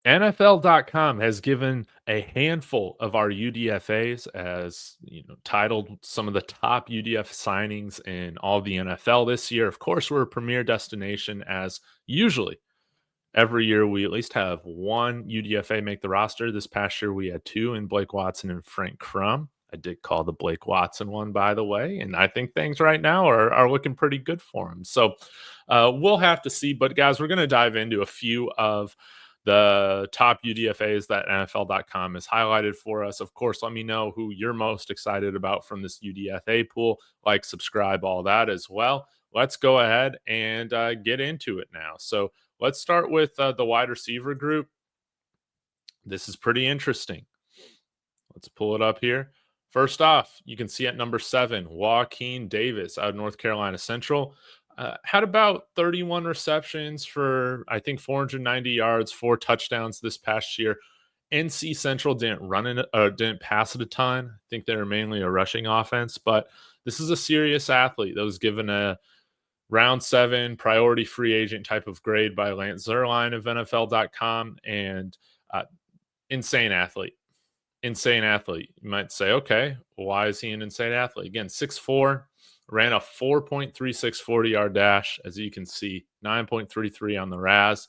NFL.com has given a handful of our UDFAs as titled some of the top UDF signings in all the NFL this year. Of course, we're a premier destination as usually every year we at least have one UDFA make the roster. This past year we had two in Blake Watson and Frank Crum. I did call the Blake Watson one, by the way, and I think things right now are looking pretty good for him. So we'll have to see. But guys, we're going to dive into a few of the top UDFAs that NFL.com has highlighted for us. Of course, let me know who you're most excited about from this UDFA pool. Like, subscribe, all that as well. Let's go ahead and get into it now. So let's start with the wide receiver group. This is pretty interesting. Let's pull it up here. First off, you can see at number 7, Joaquin Davis out of North Carolina Central. Had about 31 receptions for, I think, 490 yards, 4 touchdowns this past year. NC Central didn't pass it a ton. I think they were mainly a rushing offense, but this is a serious athlete that was given a round 7 priority free agent type of grade by Lance Zierlein of NFL.com, and insane athlete. Insane athlete. You might say, okay, why is he an insane athlete? Again, 6'4", ran a 4.36 40-yard dash, as you can see, 9.33 on the RAS.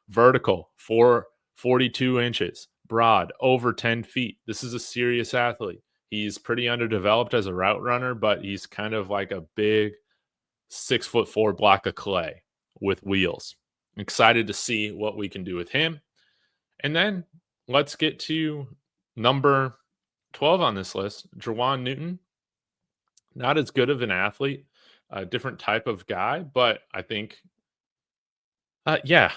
Vertical, 442 inches. Broad, over 10 feet. This is a serious athlete. He's pretty underdeveloped as a route runner, but he's kind of like a big 6'4" block of clay with wheels. I'm excited to see what we can do with him. And then let's get to number 12 on this list, Jerjuan Newton. Not as good of an athlete, a different type of guy, but I think, ran a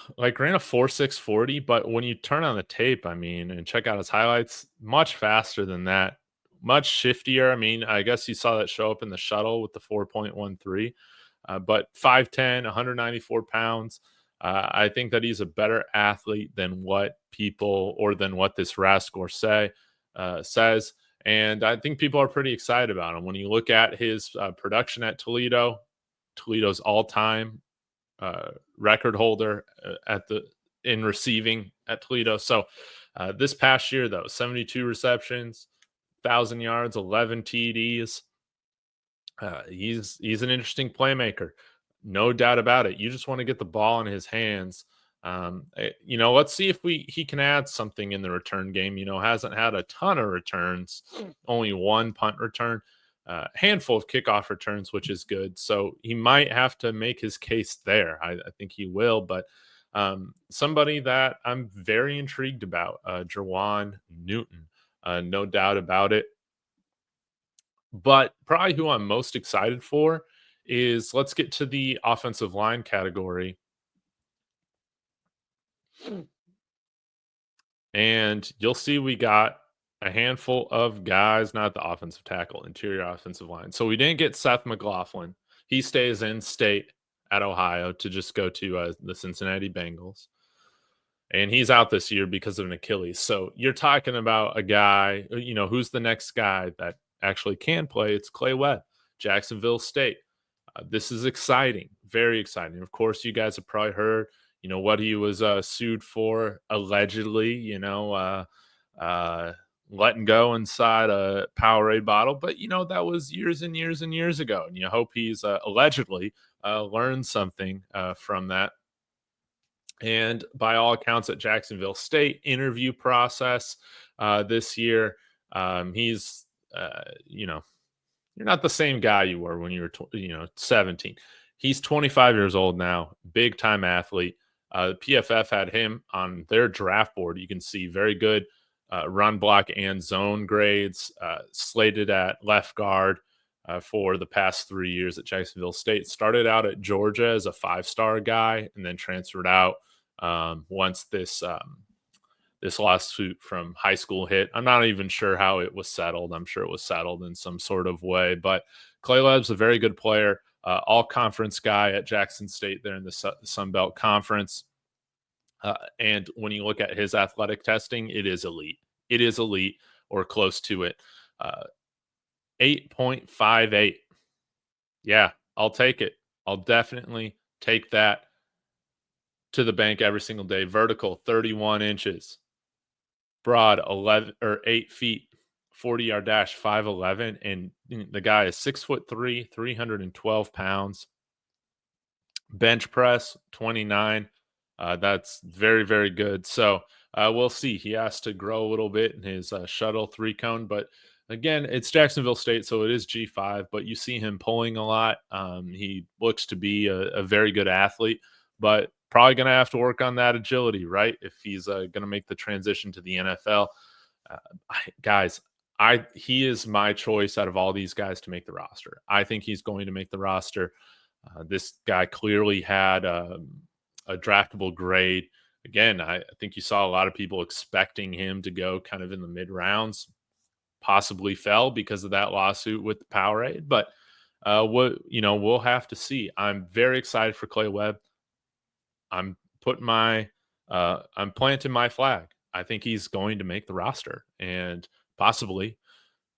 4.6 40, but when you turn on the tape, and check out his highlights, much faster than that, much shiftier. I guess you saw that show up in the shuttle with the 4.13, but 5'10", 194 pounds. I think that he's a better athlete than what this RAS score says. And I think people are pretty excited about him. When you look at his production at Toledo's all-time record holder in receiving at Toledo. So this past year, though, 72 receptions, 1,000 yards, 11 TDs. He's an interesting playmaker. No doubt about it. You just want to get the ball in his hands. Let's see if he can add something in the return game. Hasn't had a ton of returns, only one punt return, handful of kickoff returns, which is good. So he might have to make his case there. I think he will, but somebody that I'm very intrigued about, Jerjuan Newton, no doubt about it. But probably who I'm most excited for is, let's get to the offensive line category. And you'll see we got a handful of guys, not the offensive tackle, interior offensive line. So we didn't get Seth McLaughlin. He stays in state at Ohio to just go to the Cincinnati Bengals. And he's out this year because of an Achilles. So you're talking about a guy, who's the next guy that actually can play? It's Clay Webb, Jacksonville State. This is exciting, very exciting. Of course, you guys have probably heard, what he was sued for, allegedly, letting go inside a Powerade bottle. But, that was years and years and years ago. And you hope he's allegedly learned something from that. And by all accounts, at Jacksonville State interview process this year, he's, you're not the same guy you were when you were, 17. He's 25 years old now, big time athlete. PFF had him on their draft board. You can see very good run block and zone grades, slated at left guard for the past 3 years at Jacksonville State. Started out at Georgia as a 5-star guy and then transferred out once this lawsuit from high school hit. I'm not even sure how it was settled. I'm sure it was settled in some sort of way. But Clay Webb's a very good player, all-conference guy at Jackson State there in the Sun Belt Conference. And when you look at his athletic testing, it is elite. It is elite or close to it. 8.58. Yeah, I'll take it. I'll definitely take that. to the bank every single day. Vertical, 31 inches. Broad, 11 or 8 feet. 40-yard dash, 5'11", and the guy is 6'3", 312 pounds. Bench press, 29. That's very, very good. So we'll see. He has to grow a little bit in his shuttle 3-cone, but again, it's Jacksonville State, so it is G5, but you see him pulling a lot. He looks to be a very good athlete, but probably going to have to work on that agility, right? If he's going to make the transition to the NFL. Uh, guys, he is my choice out of all these guys to make the roster. I think he's going to make the roster. This guy clearly had a draftable grade. Again, I think you saw a lot of people expecting him to go kind of in the mid rounds, possibly fell because of that lawsuit with the Powerade. But we'll have to see. I'm very excited for Clay Webb. I'm planting my flag. I think he's going to make the roster and possibly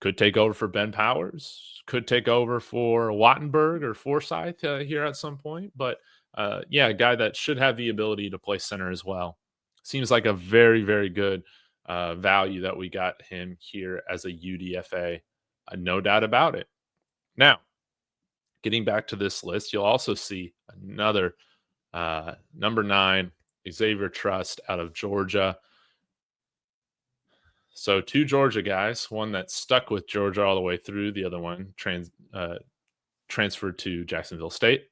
could take over for Ben Powers, could take over for Wattenberg or Forsyth here at some point. But a guy that should have the ability to play center as well. Seems like a very, very good value that we got him here as a UDFA. No doubt about it. Now, getting back to this list, you'll also see another number 9, Xavier Truss out of Georgia. So 2 Georgia guys, one that stuck with Georgia all the way through, the other one transferred to Jacksonville State.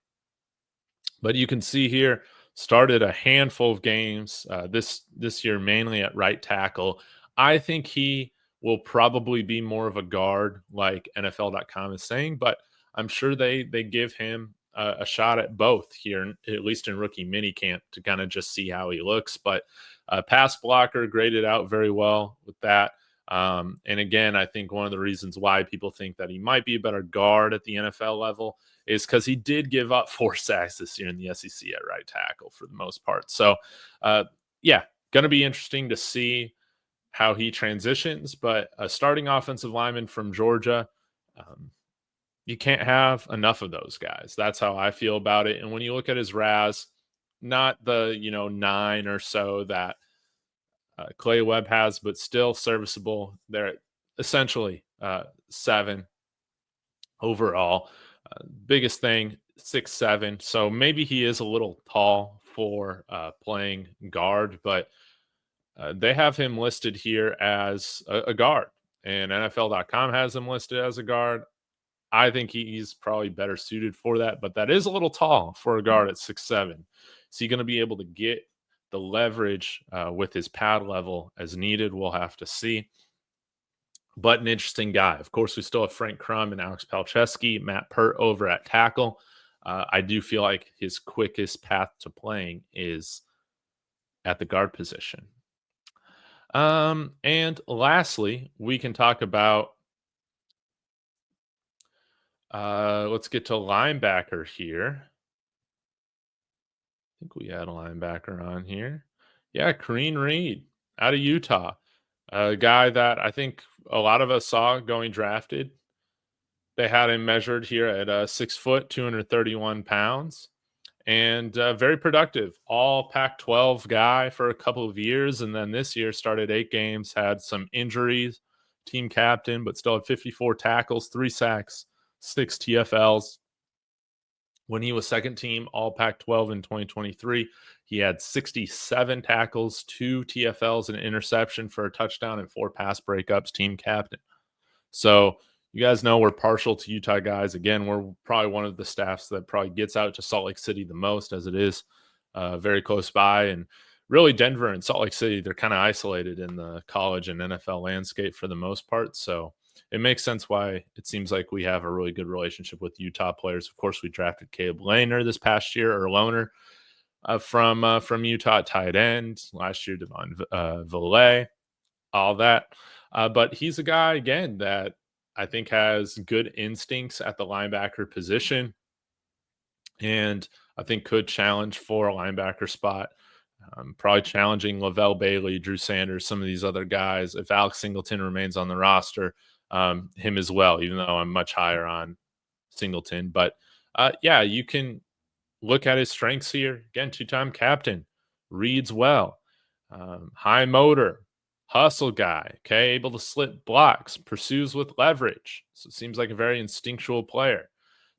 But you can see here, started a handful of games this year, mainly at right tackle. I think he will probably be more of a guard, like NFL.com is saying, but I'm sure they give him a shot at both here, at least in rookie minicamp, to kind of just see how he looks. But pass blocker graded out very well with that. And again, I think one of the reasons why people think that he might be a better guard at the NFL level is because he did give up 4 sacks this year in the SEC at right tackle for the most part. So, going to be interesting to see how he transitions. But a starting offensive lineman from Georgia, you can't have enough of those guys. That's how I feel about it. And when you look at his RAS, not the 9 or so that Clay Webb has, but still serviceable. They're essentially 7 overall. Biggest thing, 6'7". So maybe he is a little tall for playing guard, but they have him listed here as a guard, and NFL.com has him listed as a guard. I think he's probably better suited for that, but that is a little tall for a guard at 6'7". Is he going to be able to get the leverage with his pad level as needed? We'll have to see. But an interesting guy. Of course, we still have Frank Crum and Alex Palczewski, Matt Pert over at tackle. I do feel like his quickest path to playing is at the guard position. And lastly, we can talk about let's get to linebacker here. I think we had a linebacker on here. Yeah, Karene Reid out of Utah. A guy that I think a lot of us saw going drafted. They had him measured here at 6 foot, 231 pounds, and very productive. All Pac-12 guy for a couple of years, and then this year started 8 games, had some injuries, team captain, but still had 54 tackles, 3 sacks, 6 TFLs. When he was second team All Pac-12 in 2023, he had 67 tackles, 2 TFLs, and an interception for a touchdown, and 4 pass breakups, team captain. So you guys know we're partial to Utah guys. Again, we're probably one of the staffs that probably gets out to Salt Lake City the most, as it is very close by. And really, Denver and Salt Lake City, they're kind of isolated in the college and NFL landscape for the most part. So it makes sense why it seems like we have a really good relationship with Utah players. Of course, we drafted Caleb Lehner this past year, or Lohner, from Utah at tight end. Last year, Devon Villay, all that. But he's a guy, again, that I think has good instincts at the linebacker position, and I think could challenge for a linebacker spot. Probably challenging Lavelle Bailey, Drew Sanders, some of these other guys. If Alex Singleton remains on the roster, him as well, even though I'm much higher on Singleton. But you can look at his strengths here. Again, 2-time captain, reads well, high motor, hustle guy, okay, able to slip blocks, pursues with leverage. So it seems like a very instinctual player.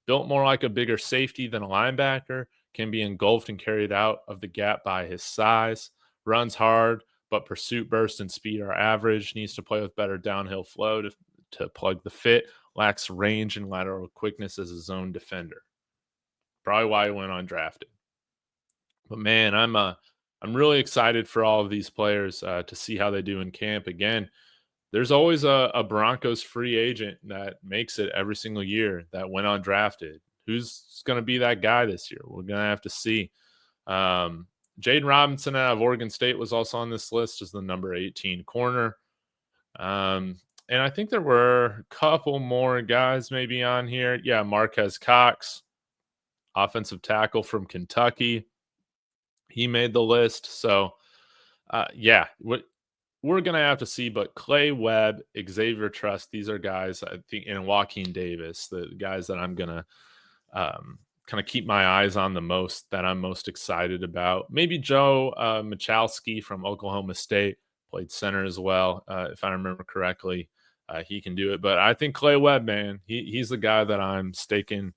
Built more like a bigger safety than a linebacker, can be engulfed and carried out of the gap by his size, runs hard, but pursuit burst and speed are average, needs to play with better downhill flow to plug the fit, lacks range and lateral quickness as a zone defender. Probably why he went undrafted. But man, I'm really excited for all of these players to see how they do in camp. Again, there's always a Broncos free agent that makes it every single year that went undrafted. Who's going to be that guy this year? We're going to have to see. Jaden Robinson out of Oregon State was also on this list as the number 18 corner. And I think there were a couple more guys maybe on here. Yeah, Marques Cox, offensive tackle from Kentucky. He made the list. So, yeah, we're going to have to see. But Clay Webb, Xavier Truss, these are guys, I think, and Joaquin Davis, the guys that I'm going to kind of keep my eyes on the most, that I'm most excited about. Maybe Joe Michalski from Oklahoma State played center as well, if I remember correctly. He can do it. But I think Clay Webb, man, he's the guy that I'm staking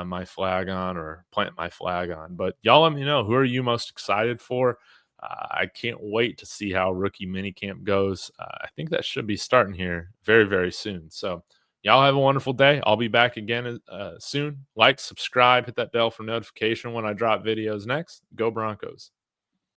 my flag on, or plant my flag on. But y'all let me know, who are you most excited for? I can't wait to see how rookie minicamp goes. I think that should be starting here very, very soon. So y'all have a wonderful day. I'll be back again soon. Like, subscribe, hit that bell for notification when I drop videos next. Go Broncos.